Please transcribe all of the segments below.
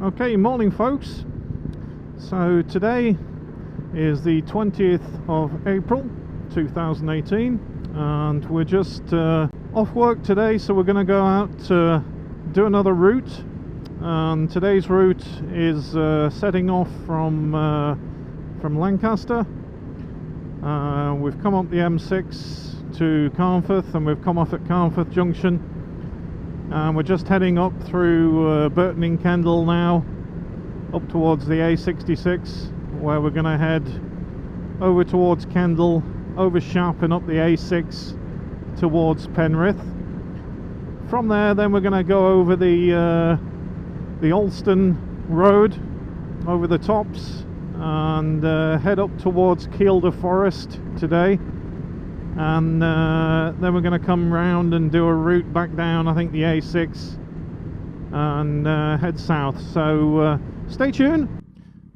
Okay, morning folks. So today is the 20th of April 2018 and we're just off work today, so we're going to go out to do another route. And today's route is setting off from Lancaster. We've come up the M6 to Carnforth and we've come off at Carnforth Junction. And we're just heading up through Burton in Kendal now, up towards the A66, where we're going to head over towards Kendal, over Shap and up the A6 towards Penrith. From there then we're going to go over the Alston Road, over the tops, and head up towards Kielder Forrest today. And then we're going to come round and do a route back down, I think the A6, and head south. So stay tuned.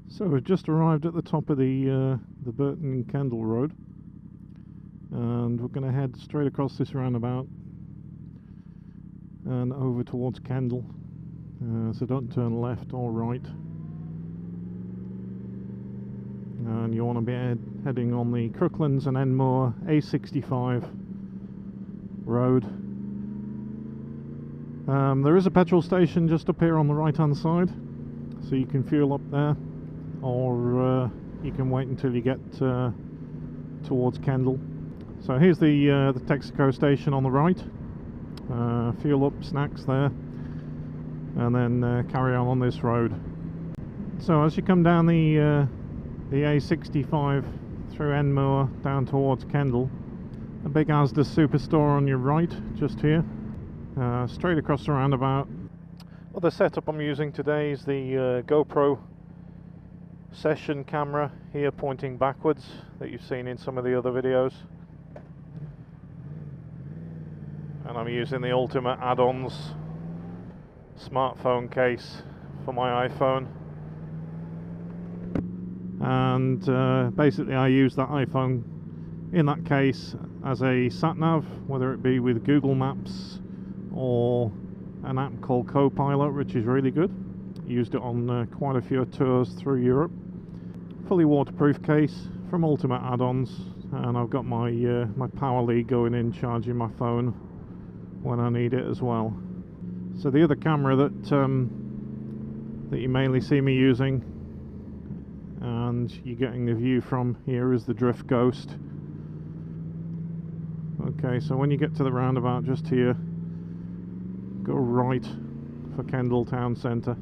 So we've just arrived at the top of the Burton in Kendal Road, and we're going to head straight across this roundabout and over towards Kendal. So don't turn left or right. And you want to be heading on the Crooklands and Enmore A65 road. There is a petrol station just up here on the right hand side, so you can fuel up there, or you can wait until you get towards Kendal. So here's the Texaco station on the right. Fuel up, snacks there, and then carry on this road. So as you come down the A65 through Enmore down towards Kendal, a big Asda superstore on your right, just here, straight across the roundabout. Well, the setup I'm using today is the GoPro session camera here, pointing backwards, that you've seen in some of the other videos. And I'm using the Ultimate Add-ons smartphone case for my iPhone. And basically I use that iPhone in that case as a sat-nav, whether it be with Google Maps or an app called Copilot, which is really good. Used it on quite a few tours through Europe. Fully waterproof case from Ultimate Add-ons, and I've got my my power lead going in, charging my phone when I need it as well. So the other camera that that you mainly see me using, and you're getting the view from here, is the Drift Ghost. Okay, so when you get to the roundabout just here, go right for Kendal Town Centre.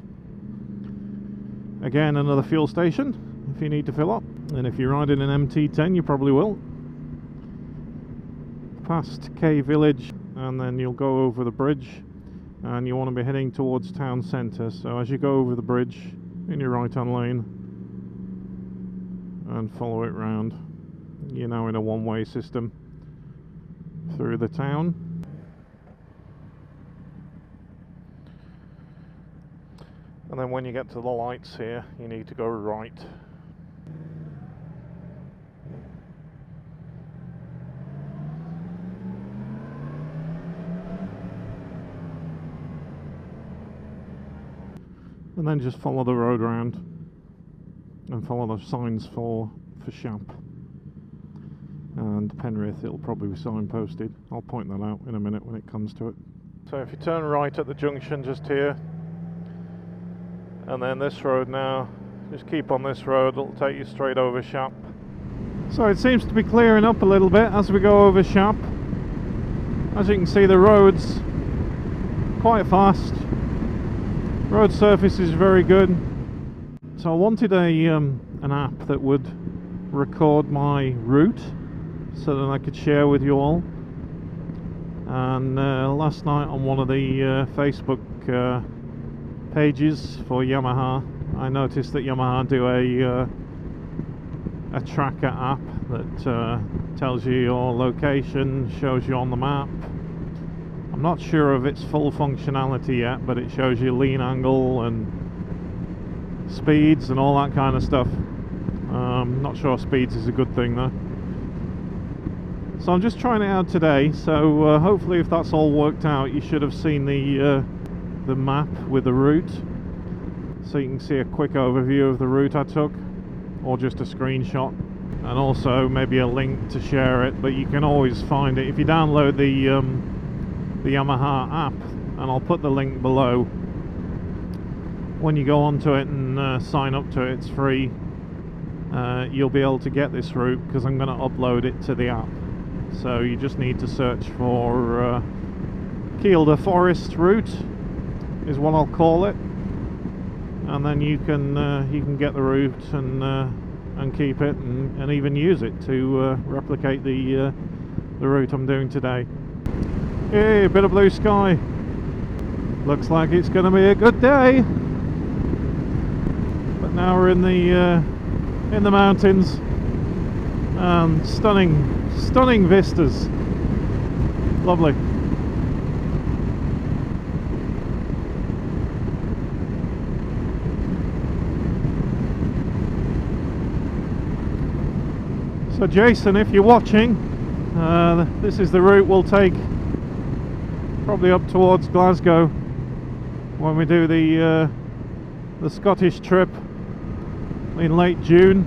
Again, another fuel station if you need to fill up, and if you're riding an MT10 you probably will. Past K Village, and then you'll go over the bridge, and you want to be heading towards Town Centre. So as you go over the bridge in your right hand lane and follow it round, you're now in a one-way system through the town. And then when you get to the lights here, you need to go right. And then just follow the road round and follow the signs for Shap and Penrith. It'll probably be signposted. I'll point that out in a minute when it comes to it. So if you turn right at the junction just here, and then this road now, just keep on this road, it'll take you straight over Shap. So it seems to be clearing up a little bit as we go over Shap. As you can see, the road's quite fast. Road surface is very good. So I wanted an app that would record my route so that I could share with you all. And last night on one of the Facebook pages for Yamaha, I noticed that Yamaha do a tracker app that tells you your location, shows you on the map. I'm not sure of its full functionality yet, but it shows you lean angle and speeds and all that kind of stuff. Not sure speeds is a good thing though. So I'm just trying it out today, so hopefully if that's all worked out, you should have seen the map with the route. so you can see a quick overview of the route I took, or just a screenshot, and also maybe a link to share it. But you can always find it if you download the Yamaha app, and I'll put the link below. When you go onto it and sign up to it, it's free. You'll be able to get this route because I'm going to upload it to the app. So you just need to search for Kielder Forrest route is what I'll call it, and then you can get the route and keep it and even use it to replicate the route I'm doing today. Hey, a bit of blue sky. Looks like it's going to be a good day. But now we're in the mountains, and stunning vistas. Lovely. So Jason, if you're watching, this is the route we'll take probably up towards Glasgow when we do the Scottish trip in late June.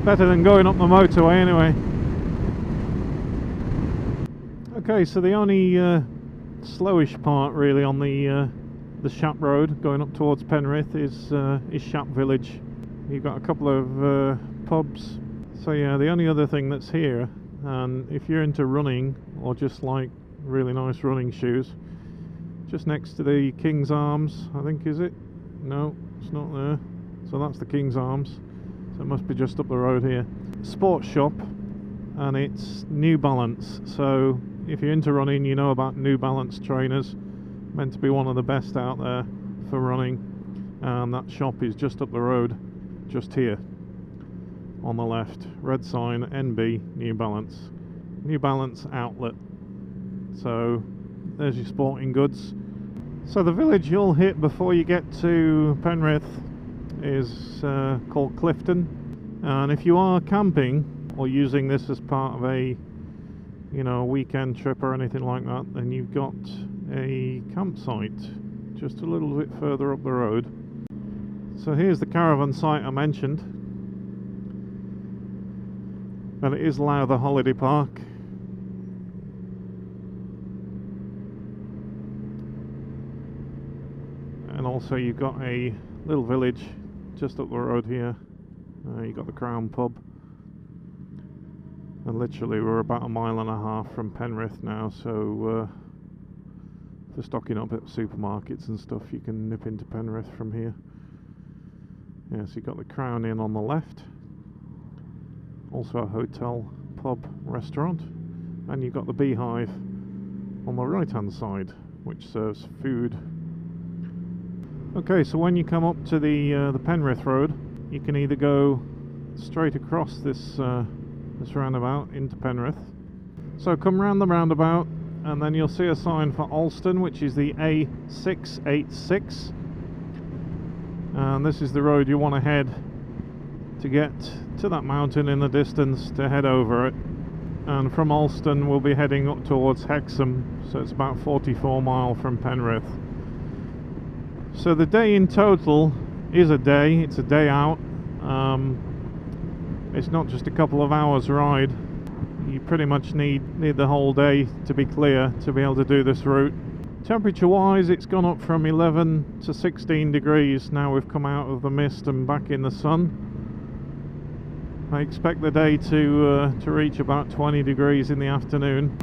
Better than going up the motorway anyway. Okay, so the only slowish part really on the Shap Road going up towards Penrith is Shap Village. You've got a couple of pubs. So yeah, the only other thing that's here, and if you're into running or just like really nice running shoes, just next to the King's Arms, I think, is it? No, it's not there. So that's the King's Arms. So it must be just up the road here. Sports shop, and it's New Balance. So if you're into running, you know about New Balance trainers. Meant to be one of the best out there for running. And that shop is just up the road, just here on the left. Red sign, NB, New Balance. New Balance outlet. So there's your sporting goods. So the village you'll hit before you get to Penrith is called Clifton, and if you are camping or using this as part of a weekend trip or anything like that, then you've got a campsite just a little bit further up the road. So here's the caravan site I mentioned, and it is Lowther Holiday Park. And also you've got a little village just up the road here. You've got the Crown pub, and literally we're about 1.5 miles from Penrith now, so for stocking up at supermarkets and stuff you can nip into Penrith from here. Yeah, so you've got the Crown Inn on the left, also a hotel, pub, restaurant, and you've got the Beehive on the right hand side, which serves food. Okay, so when you come up to the Penrith Road, you can either go straight across this roundabout into Penrith. So come round the roundabout, and then you'll see a sign for Alston, which is the A686, and this is the road you want to head to get to that mountain in the distance, to head over it. And from Alston we'll be heading up towards Hexham, so it's about 44 miles from Penrith. So the day in total is a day. It's a day out. It's not just a couple of hours ride. You pretty much need the whole day to be clear to be able to do this route. Temperature wise, it's gone up from 11 to 16 degrees now we've come out of the mist and back in the sun. I expect the day to reach about 20 degrees in the afternoon.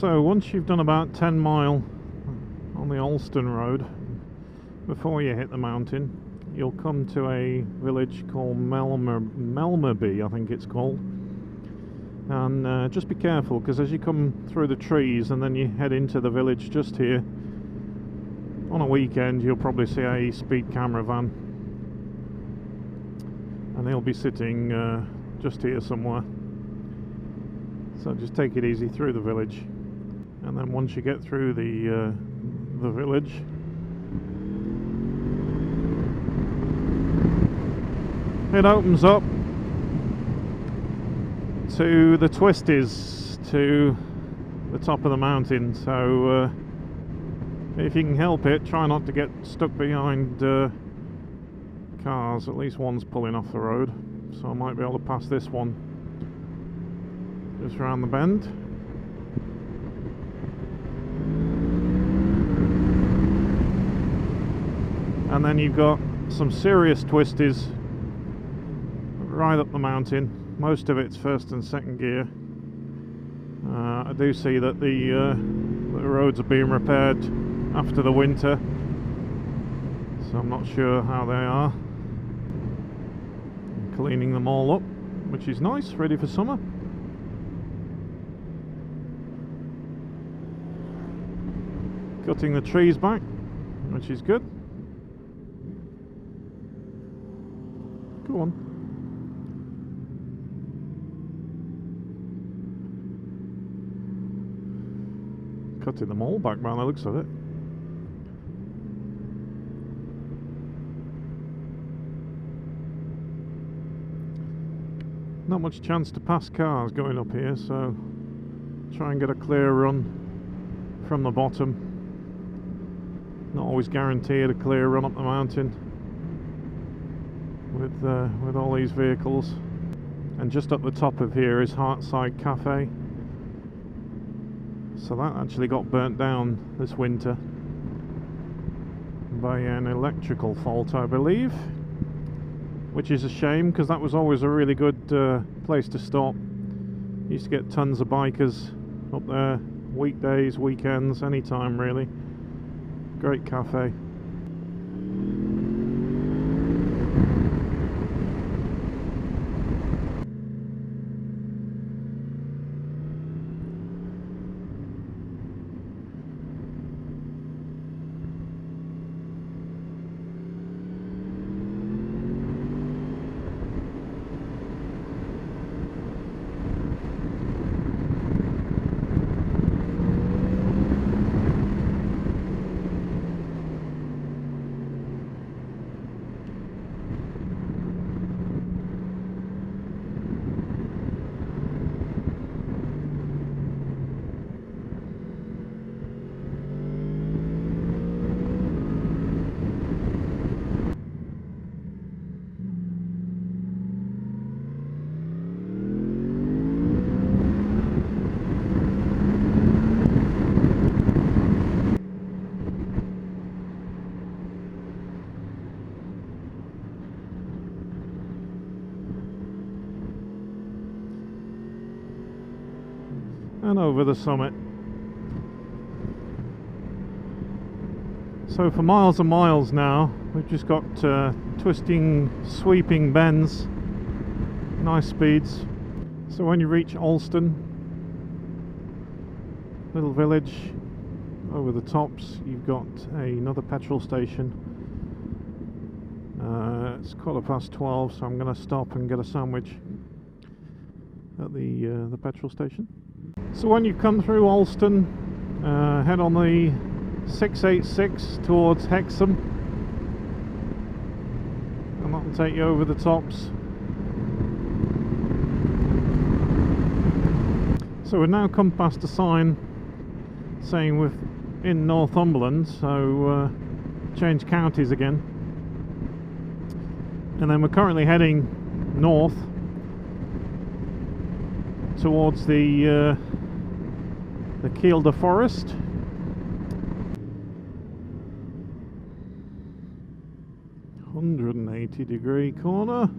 So once you've done about 10 mile on the Alston road, before you hit the mountain, you'll come to a village called Melmerby, I think it's called. And just be careful, because as you come through the trees and then you head into the village just here, on a weekend you'll probably see a speed camera van, and they'll be sitting just here somewhere. So just take it easy through the village, and then once you get through the village, it opens up to the twisties to the top of the mountain. So if you can help it, try not to get stuck behind cars. At least one's pulling off the road, so I might be able to pass this one just around the bend. And then you've got some serious twisties right up the mountain. Most of it's first and second gear. I do see that the roads are being repaired after the winter, so I'm not sure how they are. I'm cleaning them all up, which is nice, ready for summer. Cutting the trees back, which is good. Go on. Cutting them all back by the looks of it. Not much chance to pass cars going up here, so try and get a clear run from the bottom. Not always guaranteed a clear run up the mountain with all these vehicles. And just up the top of here is Hartside Cafe. So that actually got burnt down this winter by an electrical fault, I believe, which is a shame, because that was always a really good place to stop. Used to get tons of bikers up there, weekdays, weekends, anytime really. Great cafe. And over the summit. So for miles and miles now, we've just got twisting, sweeping bends, nice speeds. So when you reach Alston, little village, over the tops you've got another petrol station. It's 12:15, so I'm going to stop and get a sandwich at the petrol station. So when you come through Alston, head on the 686 towards Hexham, and that will take you over the tops. So we've now come past a sign saying we're in Northumberland, so change counties again. And then we're currently heading north towards the Kielder Forrest. .180-degree corner.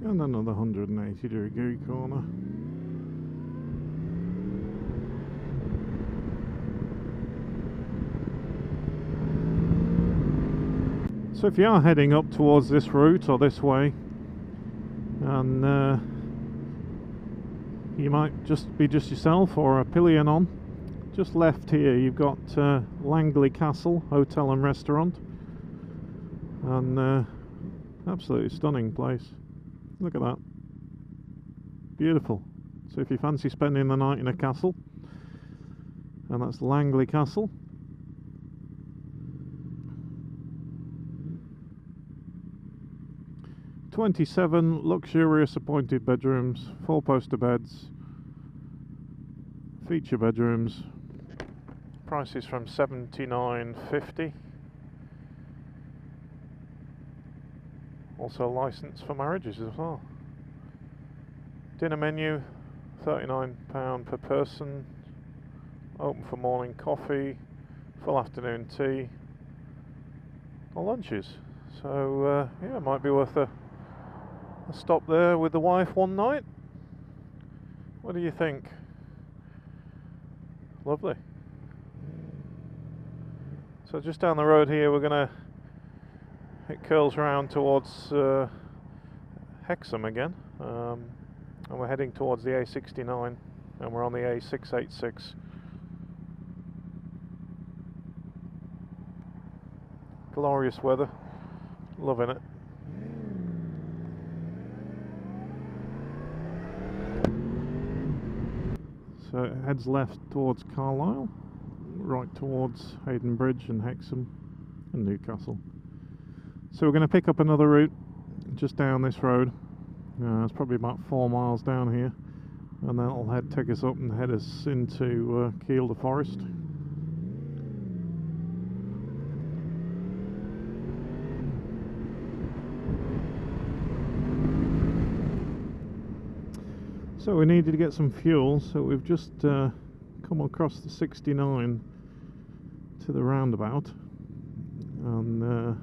And another 180-degree corner. So if you are heading up towards this route or this way, and you might just be yourself or a pillion on, just left here you've got Langley Castle Hotel and Restaurant, and absolutely stunning place. Look at that, beautiful. So if you fancy spending the night in a castle, and that's Langley Castle. "27 luxurious appointed bedrooms, 4-poster beds, feature bedrooms. Prices from $79.50. Also licensed for marriages as well. Dinner menu, £39 per person. Open for morning coffee, full afternoon tea, or lunches. So yeah, it might be worth a stop there with the wife one night. What do you think? Lovely. So just down the road here it curls around towards Hexham again, and we're heading towards the A69, and we're on the A686. Glorious weather, loving it. So it heads left towards Carlisle, right towards Hayden Bridge and Hexham and Newcastle. So we're going to pick up another route just down this road. It's probably about 4 miles down here, and then it'll take us up and head us into Kielder Forrest. So we needed to get some fuel, so we've just come across the 69 to the roundabout, and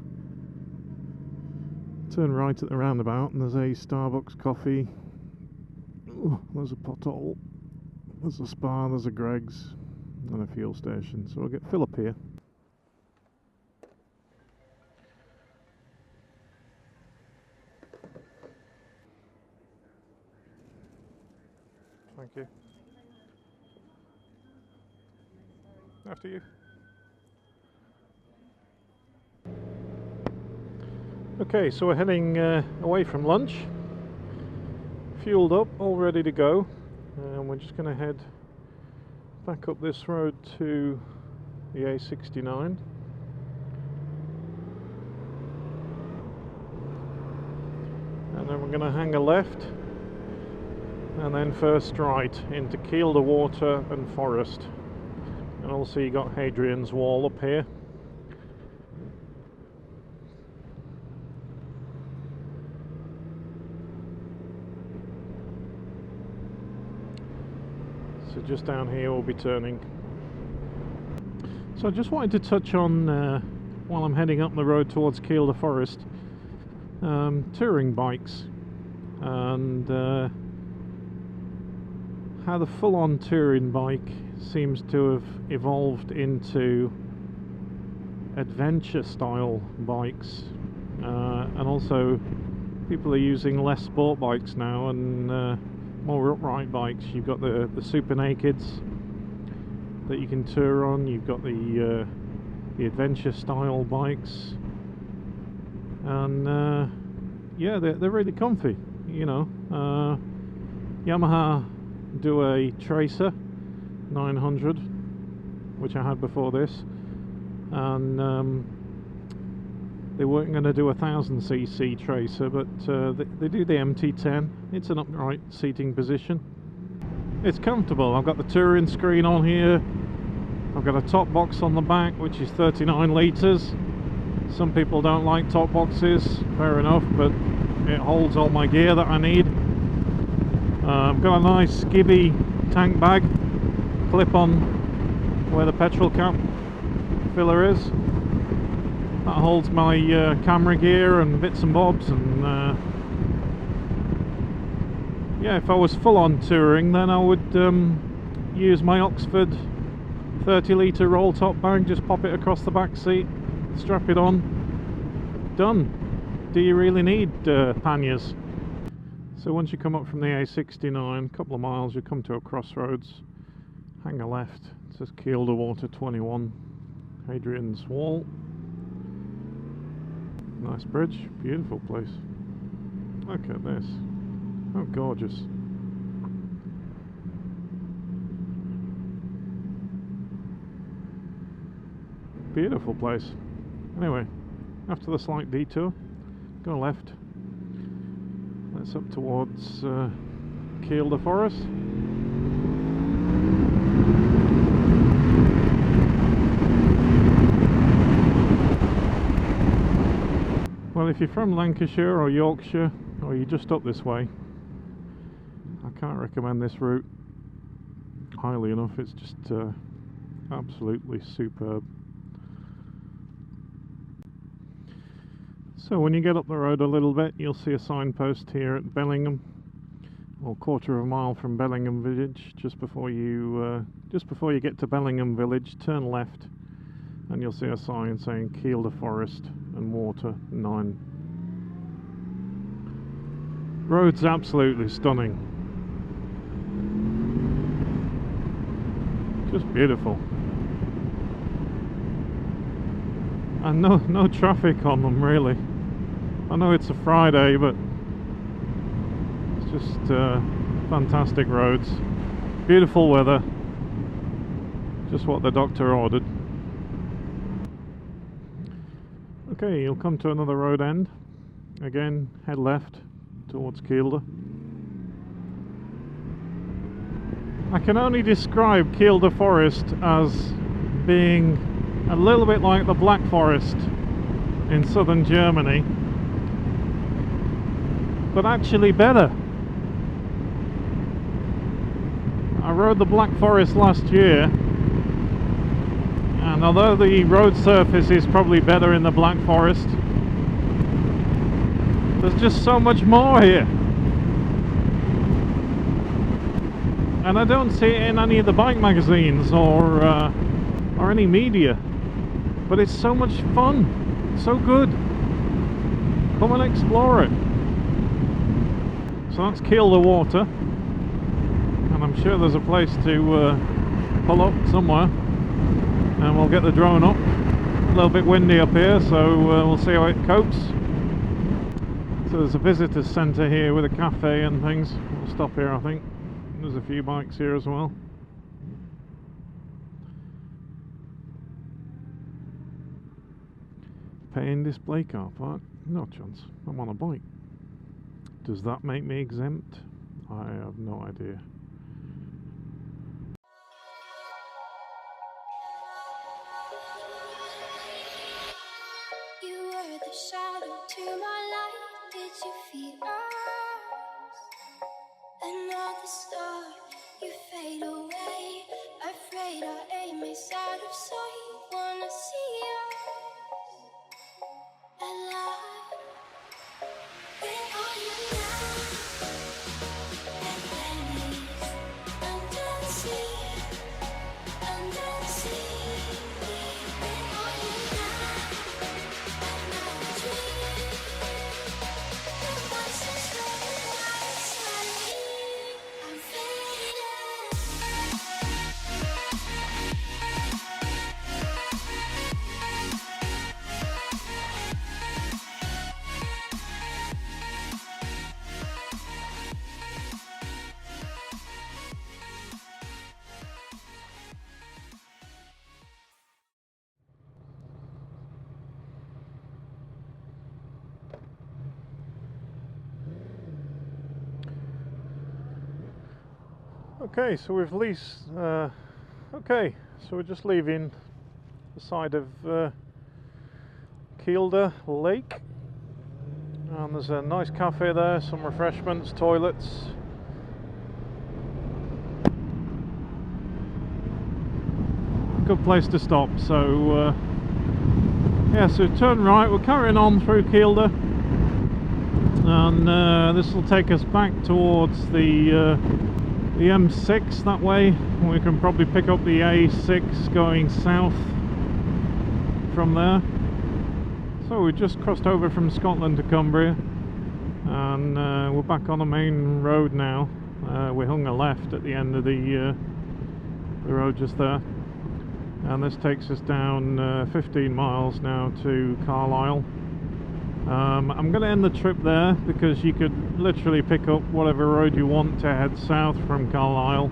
turn right at the roundabout, and there's a Starbucks coffee. Ooh, there's a pothole, there's a Spa, there's a Greggs, and a fuel station. So we'll fill up here. Thank you. After you. Okay, so we're heading away from lunch, fueled up, all ready to go, and we're just going to head back up this road to the A69. And then we're going to hang a left, and then first right into Kielder Water and Forest. And also you got Hadrian's Wall up here. So just down here we'll be turning. So I just wanted to touch on, while I'm heading up the road towards Kielder Forest, touring bikes, and how the full-on touring bike seems to have evolved into adventure style bikes, and also people are using less sport bikes now and more upright bikes. You've got the super nakeds that you can tour on, you've got the adventure style bikes, and yeah, they're really comfy, you know. Yamaha do a Tracer 900, which I had before this, and they weren't going to do a 1000cc Tracer, but they do the MT10. It's an upright seating position. It's comfortable. I've got the touring screen on here. I've got a top box on the back, which is 39 litres. Some people don't like top boxes, fair enough, but it holds all my gear that I need. I've got a nice skivvy tank bag, clip on where the petrol cap filler is. That holds my camera gear and bits and bobs, and yeah, if I was full on touring, then I would use my Oxford 30-litre roll top bag, just pop it across the back seat, strap it on, done. Do you really need panniers? So once you come up from the A69, a couple of miles, you come to a crossroads, hang a left, it says Kielder Water 21, Hadrian's Wall. Nice bridge, beautiful place. Look at this, oh gorgeous. Beautiful place. Anyway, after the slight detour, go left. That's up towards Kielder Forrest. Well, if you're from Lancashire or Yorkshire, or you're just up this way, I can't recommend this route highly enough. It's just absolutely superb. So when you get up the road a little bit, you'll see a signpost here at Bellingham, or quarter of a mile from Bellingham village. Just before you get to Bellingham village, turn left, and you'll see a sign saying Kielder Forest and Water 9. Road's absolutely stunning, just beautiful, and no traffic on them really. I know it's a Friday, but it's just fantastic roads, beautiful weather, just what the doctor ordered. Okay, you'll come to another road end. Again, head left towards Kielder. I can only describe Kielder Forest as being a little bit like the Black Forest in southern Germany, but actually better. I rode the Black Forest last year, and although the road surface is probably better in the Black Forest, there's just so much more here. And I don't see it in any of the bike magazines or any media, but it's so much fun, so good. Come and explore it. So that's Kielder Water, and I'm sure there's a place to pull up somewhere, and we'll get the drone up. A little bit windy up here, so we'll see how it copes. So there's a visitors centre here with a cafe and things. We'll stop here, I think. There's a few bikes here as well. Paying display car park? No chance. I'm on a bike. Does that make me exempt? I have no idea. You were the shadow to my light. Did you feel us? Another star, you fade away. Afraid our aim is out of sight. Wanna see us alive. Where are you now? Atlantis, under the sea, under the sea. Where are you now? Another dream. Your voice is slowly outside. I'm fading. Okay, so we've leased. Okay, so we're just leaving the side of Kielder Lake, and there's a nice cafe there, some refreshments, toilets. Good place to stop. So yeah, so turn right. We're carrying on through Kielder. and this will take us back towards the M6 that way. We can probably pick up the A6 going south from there. So we just crossed over from Scotland to Cumbria, and we're back on the main road now. We hung a left at the end of the road just there, and this takes us down 15 miles now to Carlisle. I'm going to end the trip there because you could literally pick up whatever road you want to head south from Carlisle.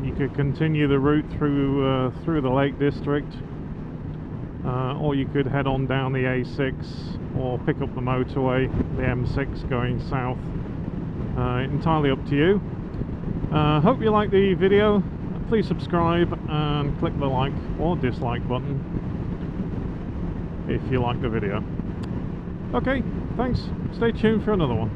You could continue the route through the Lake District, or you could head on down the A6 or pick up the motorway, the M6 going south. Entirely up to you. Hope you like the video. Please subscribe and click the like or dislike button if you like the video. Okay, thanks. Stay tuned for another one.